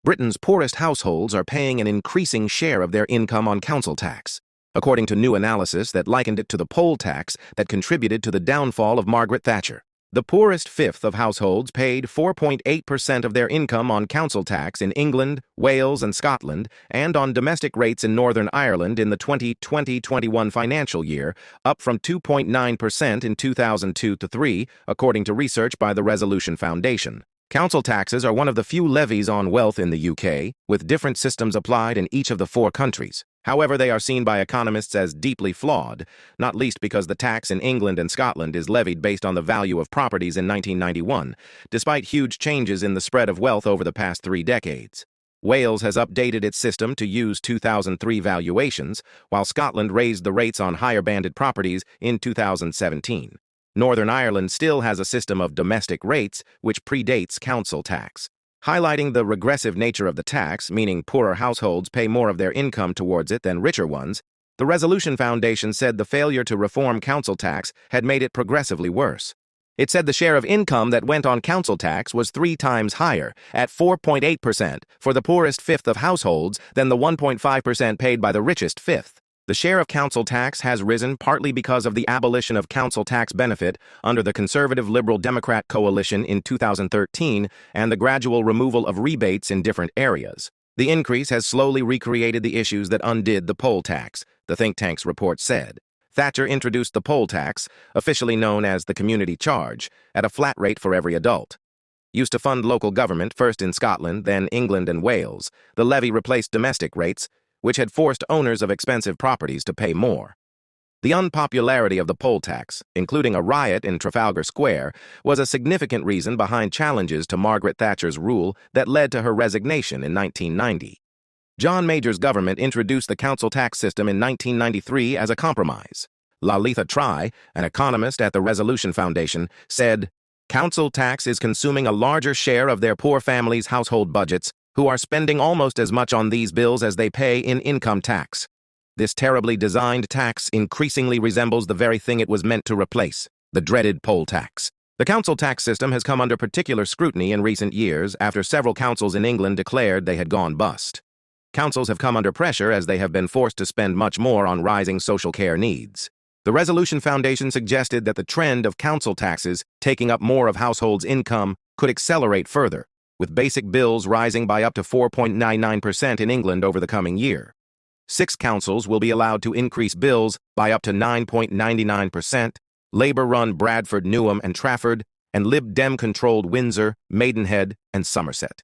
Britain's poorest households are paying an increasing share of their income on council tax, according to new analysis that likened it to the poll tax that contributed to the downfall of Margaret Thatcher. The poorest fifth of households paid 4.8% of their income on council tax in England, Wales, and Scotland, and on domestic rates in Northern Ireland in the 2020-21 financial year, up from 2.9% in 2002-03, according to research by the Resolution Foundation. Council taxes are one of the few levies on wealth in the UK, with different systems applied in each of the 4 countries. However, they are seen by economists as deeply flawed, not least because the tax in England and Scotland is levied based on the value of properties in 1991, despite huge changes in the spread of wealth over the past 3 decades. Wales has updated its system to use 2003 valuations, while Scotland raised the rates on higher-banded properties in 2017. Northern Ireland still has a system of domestic rates, which predates council tax. Highlighting the regressive nature of the tax, meaning poorer households pay more of their income towards it than richer ones, the Resolution Foundation said the failure to reform council tax had made it progressively worse. It said the share of income that went on council tax was 3 times higher, at 4.8%, for the poorest fifth of households than the 1.5% paid by the richest fifth. The share of council tax has risen partly because of the abolition of council tax benefit under the Conservative Liberal Democrat coalition in 2013 and the gradual removal of rebates in different areas. The increase has slowly recreated the issues that undid the poll tax, the think tank's report said. Thatcher introduced the poll tax, officially known as the community charge, at a flat rate for every adult. Used to fund local government, first in Scotland, then England and Wales, the levy replaced domestic rates, which had forced owners of expensive properties to pay more. The unpopularity of the poll tax, including a riot in Trafalgar Square, was a significant reason behind challenges to Margaret Thatcher's rule that led to her resignation in 1990. John Major's government introduced the council tax system in 1993 as a compromise. Lalitha Try, an economist at the Resolution Foundation, said, "Council tax is consuming a larger share of their poor families' household budgets, who are spending almost as much on these bills as they pay in income tax. This terribly designed tax increasingly resembles the very thing it was meant to replace, the dreaded poll tax." The council tax system has come under particular scrutiny in recent years after several councils in England declared they had gone bust. Councils have come under pressure as they have been forced to spend much more on rising social care needs. The Resolution Foundation suggested that the trend of council taxes taking up more of households' income could accelerate further, with basic bills rising by up to 4.99% in England over the coming year. 6 councils will be allowed to increase bills by up to 9.99%, Labour-run Bradford, Newham and Trafford, and Lib Dem-controlled Windsor, Maidenhead, and Somerset.